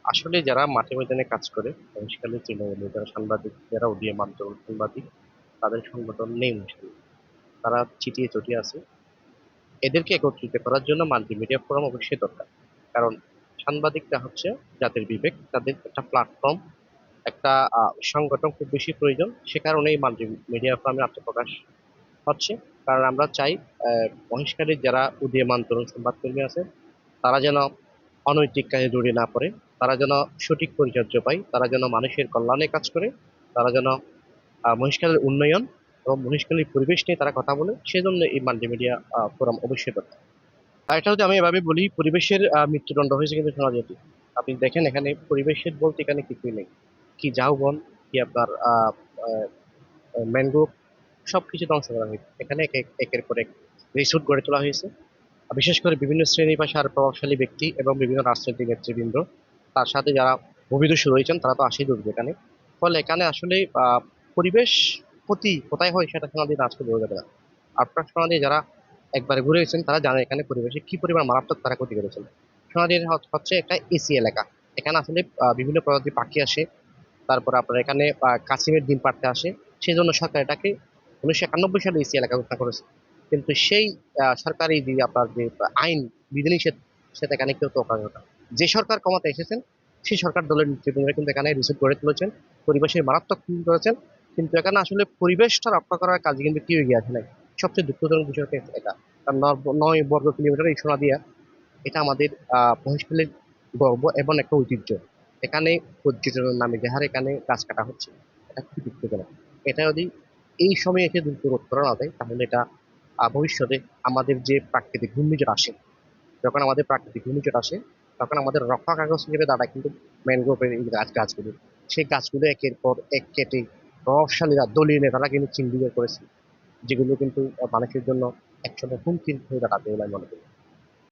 আসলে যারা মাঠে ময়দানে কাজ করে, বিশেষকালে তৃণমূলে যারা সাংবাদিক, যারা উদীয়মান তরুণ সাংবাদিক, তাদের সংগঠন নেই মুশকিল। তারা ছিটিয়ে ছড়িয়ে আছে। এদেরকে একত্রিত করার জন্য মাল্টিমিডিয়া ফোরাম অবশ্যই দরকার। কারণ সাংবাদিকরা হচ্ছে জাতির বিবেক, তাদের একটা প্ল্যাটফর্ম, একটা সংগঠন খুব বেশি প্রয়োজন। সে কারণে এই মাল্টিমিডিয়া ফোরামে আত্মপ্রকাশ হচ্ছে। কারণ আমরা চাই মহেশখালীর যারা উদীয়মান তরুণ সংবাদকর্মী আছে, তারা যেন অনৈতিক কাজে জড়িয়ে না পড়ে, তারা যেন সঠিক পরিচর্যা পায়, তারা যেন মানুষের কল্যাণে কাজ করে, তারা যেন মহেশখালীর উন্নয়ন এবং মহেশখালীর পরিবেশ নিয়ে তারা কথা বলে। সেজন্য এই মাল্টিমিডিয়া ফোরাম অবশ্যই দরকার। আর এটা যদি আমি এভাবে বলি, পরিবেশের মৃত্যুদণ্ড হয়েছে কিন্তু সোনাঝুরি। আপনি দেখেন এখানে পরিবেশের বলতে এখানে কিছুই নেই। কি ঝাউবন, কি আপনার ম্যানগ্রোভ, সবকিছু ধ্বংস করা হয়েছে। এখানে একের পর এক রিসোর্ট গড়ে তোলা হয়েছে। আর বিশেষ করে বিভিন্ন শ্রেণী পেশার প্রভাবশালী ব্যক্তি এবং বিভিন্ন রাজনৈতিক নেতৃবৃন্দ, তার সাথে যারা ভূমিদস্যু রয়েছেন, তারা তো আসেই দূরবে এখানে। ফলে এখানে আসলে পরিবেশ ক্ষতি কোথায় হয় সেটা সোনালী না আজকে বোঝা যাবে না। আপনার সোনালী যারা একবার ঘুরে গেছেন তারা জানে এখানে পরিবেশে কি পরিমাণ মারাত্মক তারা ক্ষতি করেছেন। সোনালীর হচ্ছে একটা এসি এলাকা। এখানে আসলে বিভিন্ন প্রজাতির পাখি আসে। তারপর আপনার এখানে কাছিমের ডিম পাড়তে আসে। সেই জন্য সরকার এটাকে 1991 সালে এসি এলাকা ঘোষণা করেছে। কিন্তু সেই সরকারি যে আপনার যে আইন বিধিনিষেধ, সেটা এখানে কেউ তোয়াক্কা করে না। যে সরকার ক্ষমতায় এসেছেন, সেই সরকার দলের নেতৃবৃন্দরা কিন্তু এখানে রিসোর্ট গড়ে তুলেছেন, পরিবেশের মারাত্মক ক্ষতি করেছেন। কিন্তু এখানে আসলে পরিবেশটা রক্ষা করার কাজে কিন্তু কেউ এগিয়ে আসে নাই। সবচেয়ে দুঃখজনক বিষয় হচ্ছে এটা। কারণ 9 বর্গ কিলোমিটার এই সোনাদিয়া, এটা আমাদের মহেশখালীর গর্ব এবং একটা ঐতিহ্য। এখানে পর্যটনের নামে যে হারে এখানে গাছ কাটা হচ্ছে, এটা খুবই দুঃখজনক। এটা যদি এই সময়ে এসে দ্রুত রোধ করা না যায়, তাহলে এটা ভবিষ্যতে আমাদের যে প্রাকৃতিক ঘূর্ণিঝড় আসে, যখন আমাদের প্রাকৃতিক ঘূর্ণিঝড় আসে, তখন আমাদের রক্ষা কাগজ হিসেবে দাঁড়ায় কিন্তু ম্যানগ্রোভের এই গাছগুলো। সেই গাছগুলো একের পর এক কেটে প্রভাবশালীরা, দলীয় নেতারা কিন্তু চিহ্নিত করেছে, যেগুলো কিন্তু মানুষের জন্য একসময় হুমকি হয়ে দাঁড়াবে বলে আমি মনে করি।